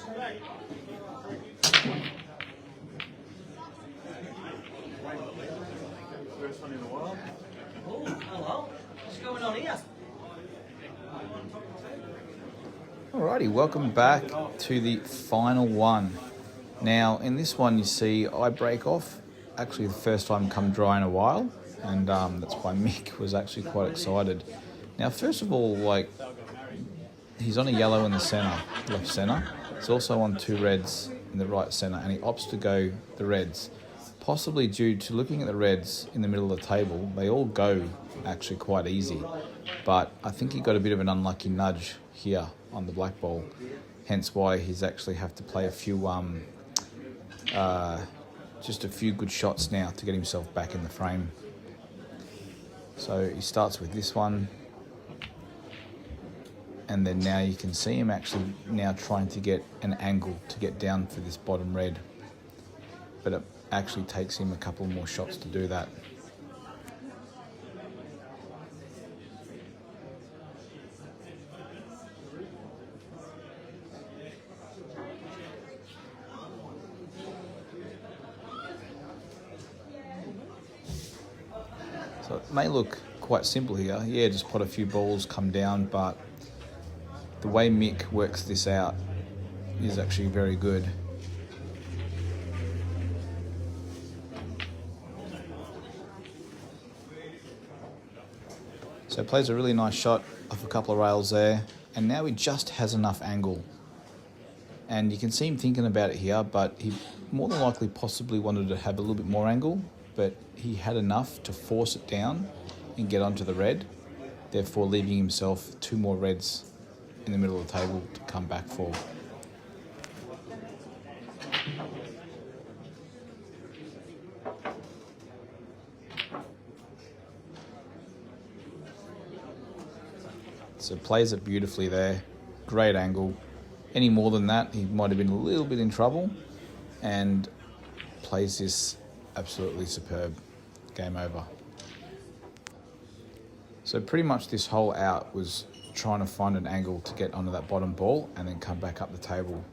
First one in a while. Oh, hello. What's going on here? Alrighty, welcome back to the final one. Now, in this one, you see I break off. Actually, the first time come dry in a while, and that's why Mick was actually quite excited. Now, first of all, like, he's on a yellow in the centre, left centre. He's also on 2 reds in the right centre, and he opts to go the reds. Possibly due to looking at the reds in the middle of the table, they all go actually quite easy. But I think he got a bit of an unlucky nudge here on the black ball, hence why he's actually have to play a few, just a few good shots now to get himself back in the frame. So he starts with this one, and then now you can see him actually now trying to get an angle to get down for this bottom red. But it actually takes him a couple more shots to do that. So it may look quite simple here. Yeah, just put a few balls, come down, but the way Mick works this out is actually very good. So plays a really nice shot off a couple of rails there, and now he just has enough angle. And you can see him thinking about it here, but he more than likely possibly wanted to have a little bit more angle, but he had enough to force it down and get onto the red, therefore leaving himself 2 more reds in the middle of the table to come back for. So plays it beautifully there, great angle. Any more than that, he might have been a little bit in trouble, and plays this absolutely superb. Game over. So pretty much this whole out was trying to find an angle to get onto that bottom ball and then come back up the table.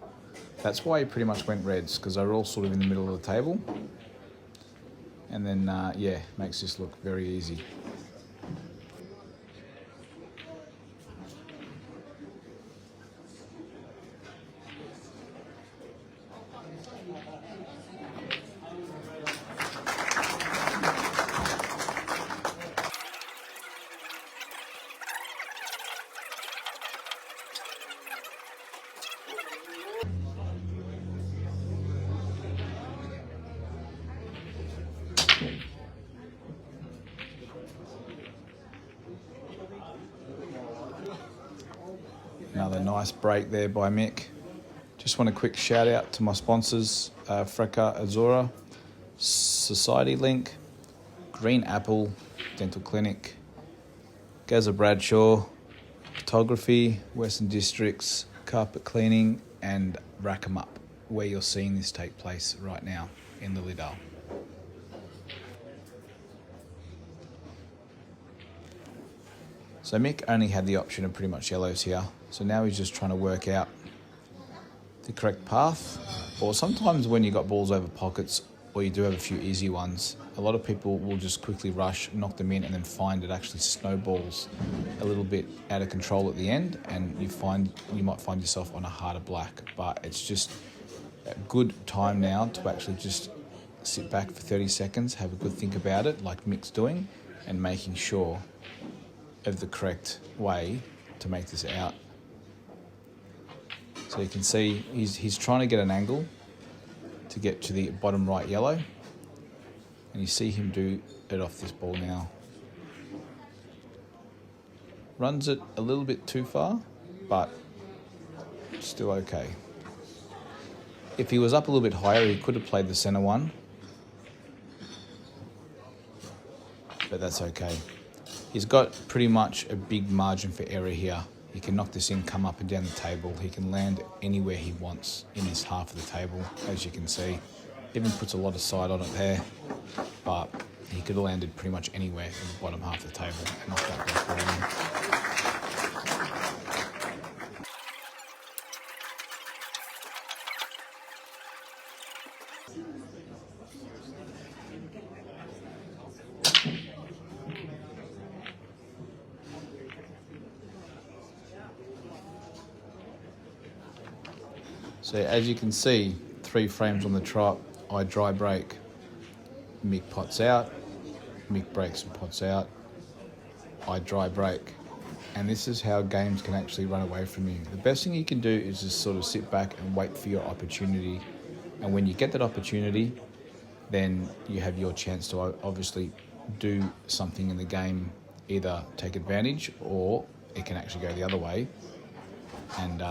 That's why he pretty much went reds, because they were all sort of in the middle of the table. And then, yeah, makes this look very easy. Another nice break there by Mick. Just want a quick shout out to my sponsors, Freca Azura, Society Link, Green Apple Dental Clinic, Gaza Bradshaw, Photography, Western Districts, Carpet Cleaning, and Rack 'em Up, where you're seeing this take place right now in the Liddell. So Mick only had the option of pretty much yellows here. So now he's just trying to work out the correct path. Or sometimes when you've got balls over pockets, or you do have a few easy ones, a lot of people will just quickly rush, knock them in, and then find it actually snowballs a little bit out of control at the end, and you might find yourself on a harder black. But it's just a good time now to actually just sit back for 30 seconds, have a good think about it, like Mick's doing, and making sure of the correct way to make this out. So you can see he's trying to get an angle to get to the bottom right yellow, and you see him do it off this ball now. Runs it a little bit too far, but still okay. If he was up a little bit higher, he could have played the centre one, but that's okay. He's got pretty much a big margin for error here. He can knock this in, come up and down the table. He can land anywhere he wants in this half of the table, as you can see. Even puts a lot of side on it there, but he could have landed pretty much anywhere in the bottom half of the table and knocked that black ball in. So as you can see, 3 frames on the trot, I dry break, Mick pots out, Mick breaks and pots out, I dry break. And this is how games can actually run away from you. The best thing you can do is just sort of sit back and wait for your opportunity. And when you get that opportunity, then you have your chance to obviously do something in the game, either take advantage or it can actually go the other way. And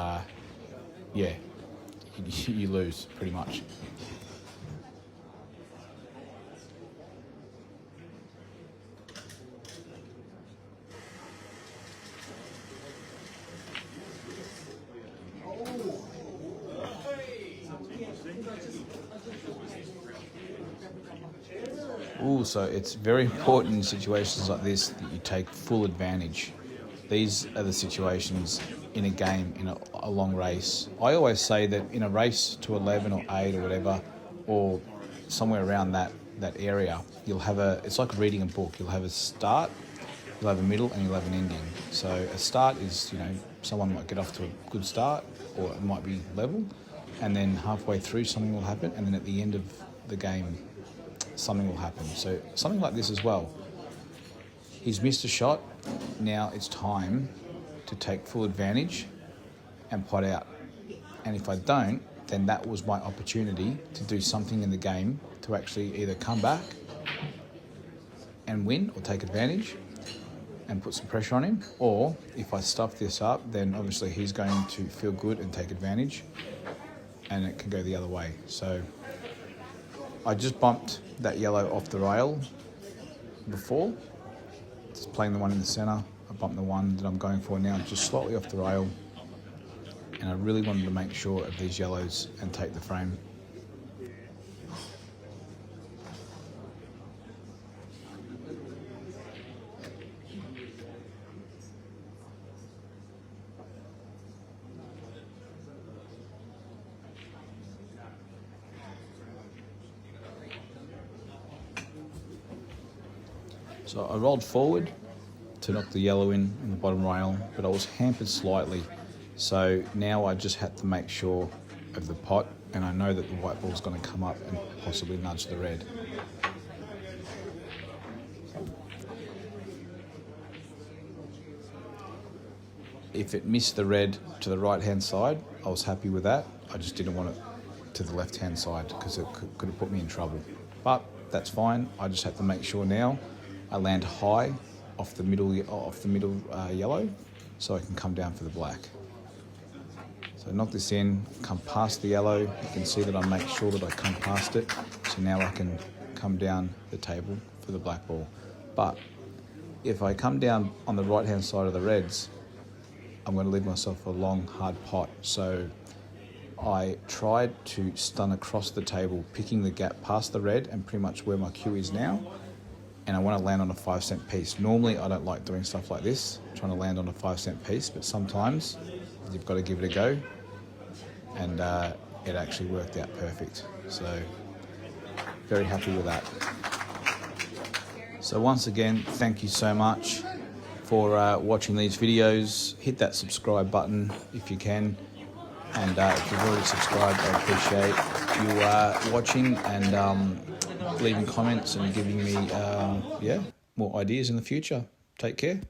yeah, you lose pretty much. Ooh, so it's very important in situations like this that you take full advantage. These are the situations in a game, in a long race. I always say that in a race to 11 or 8 or whatever, or somewhere around that area, you'll have it's like reading a book. You'll have a start, you'll have a middle, and you'll have an ending. So a start is, someone might get off to a good start, or it might be level, and then halfway through something will happen, and then at the end of the game, something will happen. So something like this as well. He's missed a shot. Now it's time to take full advantage and pot out. And if I don't, then that was my opportunity to do something in the game to actually either come back and win or take advantage and put some pressure on him. Or if I stuff this up, then obviously he's going to feel good and take advantage, and it can go the other way. So I just bumped that yellow off the rail before, just playing the one in the centre. I bumped the one that I'm going for now just slightly off the rail, and I really wanted to make sure of these yellows and take the frame. So I rolled forward to knock the yellow in the bottom rail, but I was hampered slightly. So now I just had to make sure of the pot, and I know that the white ball's going to come up and possibly nudge the red. If it missed the red to the right-hand side, I was happy with that. I just didn't want it to the left-hand side because it could have put me in trouble. But that's fine. I just have to make sure now I land high off the middle yellow, so I can come down for the black. So knock this in, come past the yellow. You can see that I make sure that I come past it. So now I can come down the table for the black ball. But if I come down on the right-hand side of the reds, I'm going to leave myself a long, hard pot. So I tried to stun across the table, picking the gap past the red and pretty much where my cue is now. And I want to land on a 5-cent piece. Normally, I don't like doing stuff like this, trying to land on a 5-cent piece, but sometimes you've got to give it a go. And it actually worked out perfect. So very happy with that. So once again, thank you so much for watching these videos. Hit that subscribe button if you can. And if you've already subscribed, I appreciate you watching and leaving comments and giving me more ideas in the future. Take care.